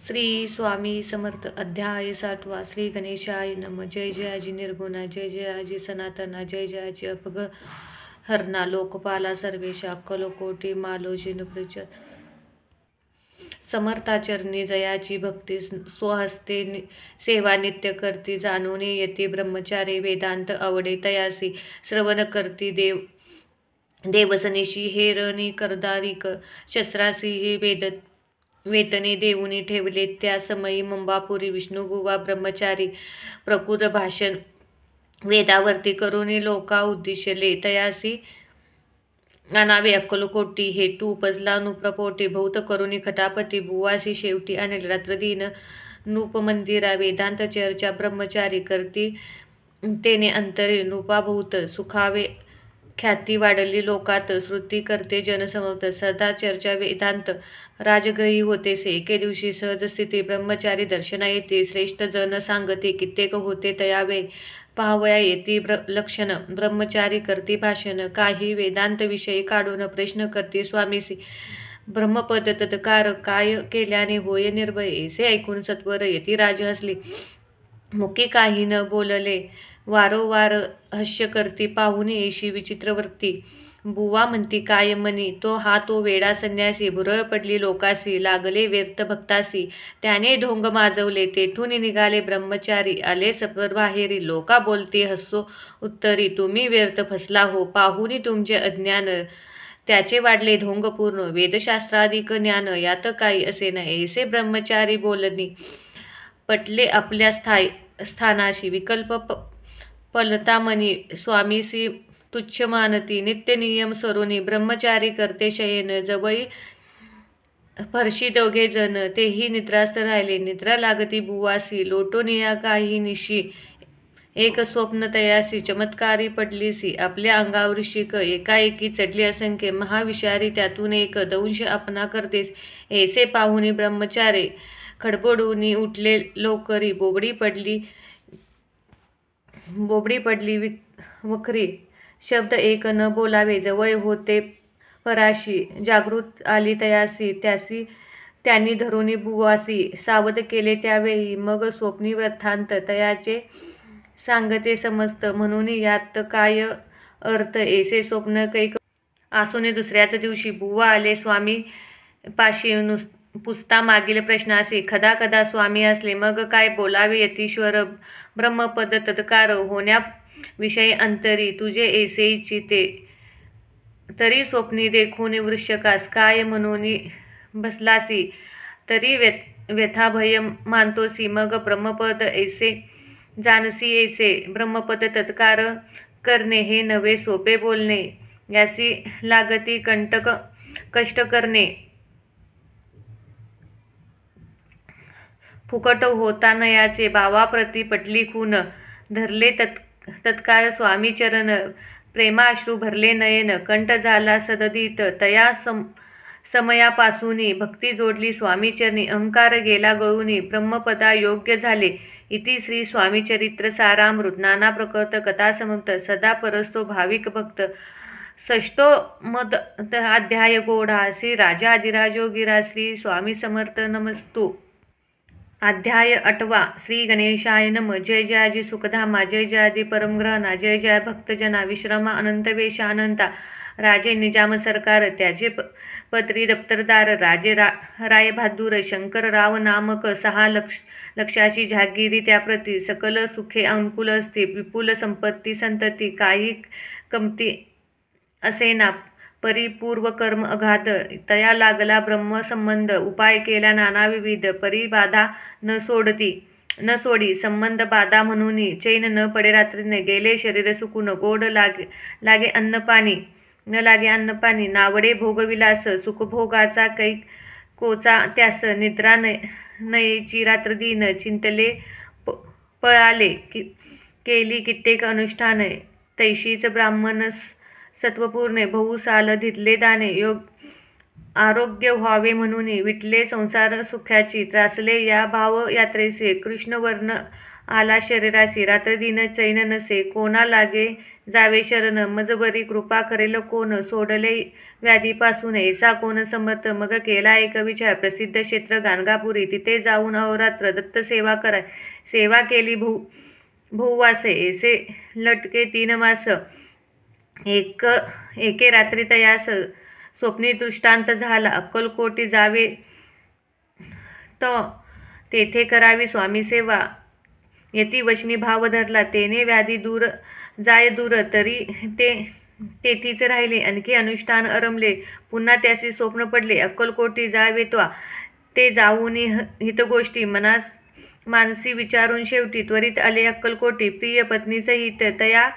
श्री स्वामी समर्थ अध्याय 60वा श्री गणेशाय नम जय जयाजी निर्गुणा जय जयाजी सनातना जय जयाजी अपग हरणा लोकपाला सर्वेशा अक्कलोकोटी मालोजिन प्रचर समर्थाचरणी जयाची भक्ती स्वहस्ते सेवा नित्य करती जाणून येते ब्रह्मचारी वेदांत आवडे तयासी श्रवण करती देवसनीशी हेरणी करदारिक शस्त्रासी हे वेतने देऊनी ठेवले त्या समयी मंबापुरी विष्णुबुवा ब्रह्मचारी प्रकृत भाषण वेदावरती करुणी लोका उद्दिशले तयासी आणावे अक्कलकोटी हेतू उपजला नुप्रपोटी भौत करुणी खटापती बुवासी शेवटी आणि रात्रदीन नूपमंदिरा वेदांत चर्चा ब्रह्मचारी करती तेने अंतरे नृपाभूत सुखावे ख्याती वाढली लोकात श्रुती करते जनसमर्थ सदा चर्चा वेदांत राजग्रही होतेसे एके दिवशी सहज स्थिती ब्रह्मचारी दर्शना येते श्रेष्ठ जन सांगते कित्येक होते तयावे पाहावया येती लक्षण ब्रह्मचारी करती भाषण काही वेदांत विषयी काढून प्रश्न करते स्वामीसी ब्रह्मपद तत्कार काय केल्याने होय निर्भय ऐसे ऐकून सत्वर येती राज हसली मुकी काही न बोलले वारंवार हास्य करती पाहून येशी विचित्रवर्ती बुवा म्हणती काय मनी तो वेडा संन्यासी भुरळ पडली लोकासी लागले व्यर्थ भक्तासी त्याने ढोंग माजवले तेथून निघाले ब्रह्मचारी आले सत्वर बाहेरी लोका बोलते हसो उत्तरी तुम्ही व्यर्थ फसला हो पाहुनी तुमचे अज्ञान त्याचे वाढले ढोंग पूर्ण वेदशास्त्राधिक ज्ञान यात काही असे नाही ऐसे ब्रह्मचारी बोलणी पटले आपल्या स्थानाशी विकल्प पलतामणी स्वामीसी तुच्छ मानती नित्य नियम सरोनी ब्रह्मचारी करते शयन जवळी फरशी दोघे जण तेही निद्रास्त राहिले निद्रा लागती बुवासी लोटोनिया काही निशी एक स्वप्न तयासी चमत्कारी पडलीसी आपल्या अंगावर शिक एकाएकी चढली असंख्य महाविषारी त्यातून एक दंश आपणा करतेस ऐसे पाहुणे ब्रह्मचारी खडबडूनी उठले लोकरी बोबडी पडली वखरी शब्द एक न बोलावे जवळ होते पराशी जागृत आली तयासी त्यासी त्यांनी धरुनी बुवासी सावध केले त्यावेळी मग स्वप्नी वृत्तांत तयाचे सांगते समस्त म्हणून यात काय अर्थ ऐसे स्वप्न कैक आसूने दुसऱ्याच दिवशी बुवा आले स्वामी पाशी पुसता मागील प्रश्नासी कदा कदा स्वामी असले मग काय बोलावे यतीश्वर ब्रह्मपद तत्कार होण्याविषयी अंतरी तुझे ऐसे इच्छिते तरी स्वप्नी देखून वृश्चिकास काय म्हणून बसलासी तरी व्यथाभय मानतोसी मग ब्रह्मपद ऐसे जानसी ऐसे ब्रह्मपद तत्कार करणे हे नवे सोपे बोलणे यासी लागती कंटक कष्ट करणे फुकट होता नयाचे भावाप्रती पटली खून धरले तत्काळ स्वामी चरण प्रेमाश्रू भरले नयन कंठ झाला सददित तया समयापासूनी भक्ती जोडली स्वामीचरणी अहंकार गेला गळूनी ब्रह्मपदा योग्य झाले इति श्री स्वामीचरित्र सारामृत नाना प्रकृत कथा समक्त सदा परस्तो भाविक भक्त षष्टो मद अध्याय गोढा श्री राजा अधिराजोगिरा श्री स्वामी समर्थ नमस्तु अध्याय 8वा श्री गणेशाय नम जय जयाजी सुखधामा जय जयादी परमग्रहणा जय जय भक्तजना विश्रमा अनंतवेशा अनंता राजे निजाम सरकार त्याचे पत्री दप्तरदार राजे राय बहादूर शंकरराव नामक 6 लक्षाची जहागिरी त्याप्रती सकल सुखे अनुकूल असते विपुल संपत्ती संतती काही कमती असेना परिपूर्व कर्म अगाध तया लागला ब्रह्मसंबंध उपाय केला नाना विविध परिबाधा न सोडी संबंध बाधा म्हणून चैन न पडे रात्रीने गेले शरीर सुकून गोड लागे अन्नपाणी नावडे भोगविलास सुखभोगाचा कोचा त्यास निद्रा नयेची रात्रदीन चिंतले पळाले केली कित्येक अनुष्ठान तैशीच ब्राह्मणस सत्वपूर्णे बहुसाल धितले दाने आरोग्य व्हावे म्हणून विटले संसार सुख्याची त्रासले या भाव यात्रेचे कृष्णवर्ण आला शरीराशी, रात्र दिन चैन नसे, कोणा लागे जावे शरण, मजबरी कृपा करेल कोण, सोडले व्याधीपासून ऐसा कोण समर्थ. मग केला एक विचार, प्रसिद्ध क्षेत्र गाणगापुरी, तिथे जाऊन अहोरात्र दत्त सेवा कराय. सेवा केली भूवासे, ऐसे लटके 3 मास, एके रात्री तयास स्वप्नी दृष्टांत झाला. अक्कलकोटी जावे तेथे करावी स्वामी सेवा, यती वचनी भाव धरला. तेने व्याधी दूर जाय दूर, तरी ते तेथीच राहिले. आणखी अनुष्ठान अरमले, पुन्हा त्याशी स्वप्न पडले. अक्कलकोटी जावे ते जाऊन हितगोष्टी मानसी विचारून शेवटी त्वरित आले अक्कलकोटी. प्रिय पत्नीसहित तया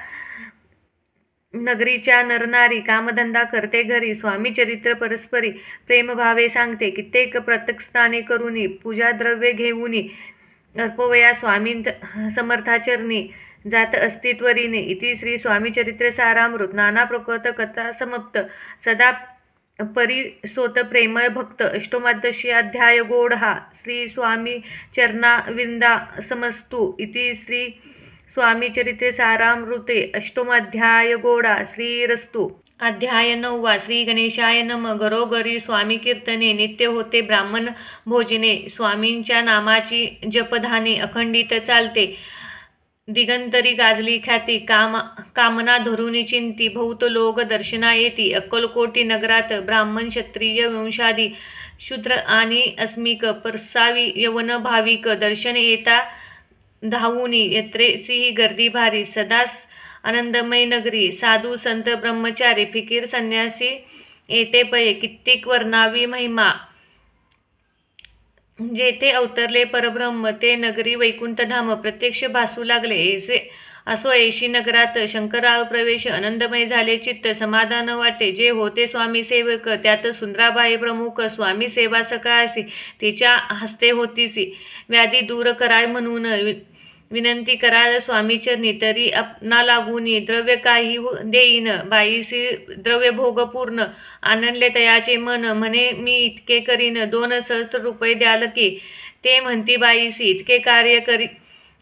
नगरीच्या नरनारी, कामधंदा करते घरी. स्वामी चरित्र परस्परी प्रेमभावे सांगते. कित्येक प्रत्यक्षस्थाने करुनी, पूजाद्रव्ये घेऊनी, अर्पवया स्वामी समर्थाचरणी, जात अस्तित्वरीने. इति श्री स्वामीचरित्र सारामृत. नाना प्रकृत कथा समाप्त. सदा परिसोत प्रेमळ भक्त. अष्टोमादशीअध्याय गोडहा. श्री स्वामी चरणाविंदा समस्तु. इति श्री स्वामीचरित्र सारामृते अष्टोमाध्याय गोडा. श्रीरस्तु. अध्याय 9. श्री गणेशाय नम. घरोघरी स्वामी कीर्तने, नित्य होते ब्राह्मण भोजने, स्वामींच्या नामाची जपधाने अखंडित चालते. दिगंतरी गाजली ख्याती, कामना धरुनी चिंती, बहुत लोक दर्शना येती. अक्कलकोटी नगरात ब्राह्मण क्षत्रिय वंशादी, शूद्र आणि अस्मिक, परसावी यवन भाविक दर्शन येता धावुनी. यत्रेसी गर्दी भारी, सदास आनंदमय नगरी. साधू संत ब्रह्मचारी, फिकीर संन्यासी येते पये. कित्येक वर्णावी महिमा, जेथे अवतरले परब्रह्म, ते नगरी वैकुंठधाम प्रत्यक्ष भासू लागले. असो ऐशी नगरात शंकराव प्रवेश, आनंदमय झाले चित्त, समाधान वाटे. जे होते स्वामी सेवक, त्यात सुंदराबाई प्रमुख. स्वामी सेवा सकाळसी, तिच्या हस्ते होतीसी. व्याधी दूर कराय म्हणून विनंती कराल स्वामीचरणी, तरी आपणा लागूनी द्रव्य काही देईन. बाईसी द्रव्य भोग पूर्ण, आणले तयाचे मन, म्हणे मी इतके करीन, 2 सहस्त्र रुपये द्याल की. ते म्हणती बाईसी, इतके कार्य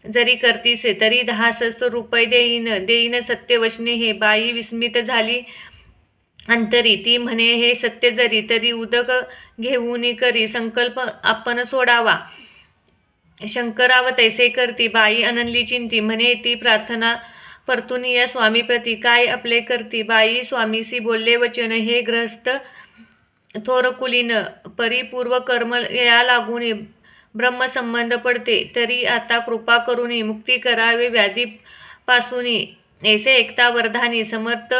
जरी करतीस, तरी 10 सहस्त्र रुपये देईन सत्यवचने हे. बाई विस्मित झाली अंतरी. ती म्हणे, हे सत्य जरी, तरी उदक घेऊन करी संकल्प आपण सोडावा. शंकराव तैसे करती. बाई अननली चिंती, म्हणे ती प्रार्थना परतुनिया स्वामीप्रती, काय आपले करती. बाई स्वामीसी बोलले वचन, हे ग्रहस्थ थोर कुलीन, परिपूर्व कर्म या लागून ब्रह्मसंबंध पडते. तरी आता कृपा करुनी मुक्ती करावे व्याधीपासूनी. ऐसे ऐकता वरधानी समर्थ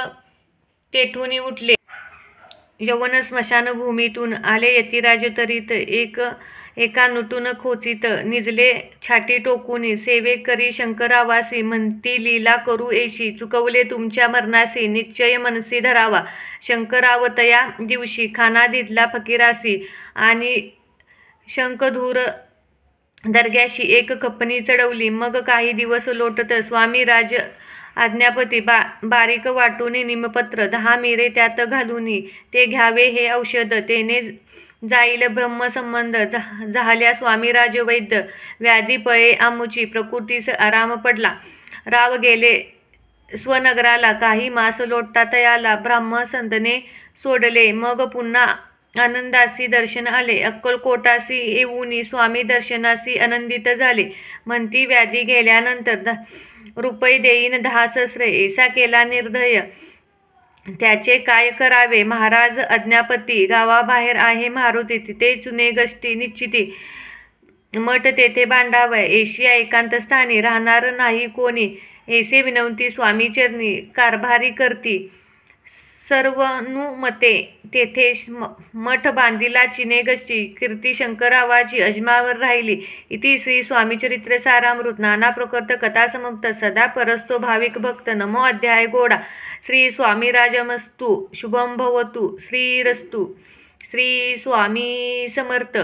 तेठुनी उठले. यवन स्मशानभूमीतून आले यतिराज तरीत, एका नटून खोचित, निजले छाटी टोकुनी. सेवे करी शंकरावासी, म्हणती लीला करू ऐशी, चुकवले तुमच्या मरणासी, निश्चय मनसी धरावा. शंकराव तया दिवशी खाना दिधला फकीरासी, आणि शंखधूर दर्ग्याशी एक खपणी चढवली. मग काही दिवस लोटत स्वामी राज आज्ञापती, बारीक वाटून निमपत्र, 10 मिरे त्यात घालूनी, ते घ्यावे हे औषध, तेने जाईल ब्रह्मसंबंध. झाल्या स्वामीराज वैद्य, व्याधी पळे आमुची, प्रकृतीस आराम पडला. राव गेले स्वनगराला, काही मास लोटता तयाला, ब्राह्मसंतने सोडले. मग पुन्हा आनंदासी दर्शन आले. अक्कलकोटासी येऊनी स्वामी दर्शनासी आनंदित झाले. म्हणती व्याधी गेल्यानंतर रुपये देईन 10 सहस्र. ऐसा केला निर्दय, त्याचे काय करावे. महाराज आज्ञापती, गावाबाहेर आहे मारुती, तिथे चुने गष्टी निश्चिती. मठ तेथे बांधावा, ऐशिया एकांतस्थानी राहणार नाही कोणी. ऐसे विनवती स्वामीचरणी, कारभारी करती सर्वानुमते. तेथे मठ बांधिला चिने गष्टी, कीर्ती शंकरावाची अजमावर राहिली. इति श्री स्वामीचरित्र सारामृत. नाना प्रकृत कथा समाप्त. सदा परस्तो भाविक भक्त. नमो अध्याय गोडा. श्री स्वामीराजमस्तु. शुभम भवतु. श्रीरस्तु. श्री स्वामी समर्थ.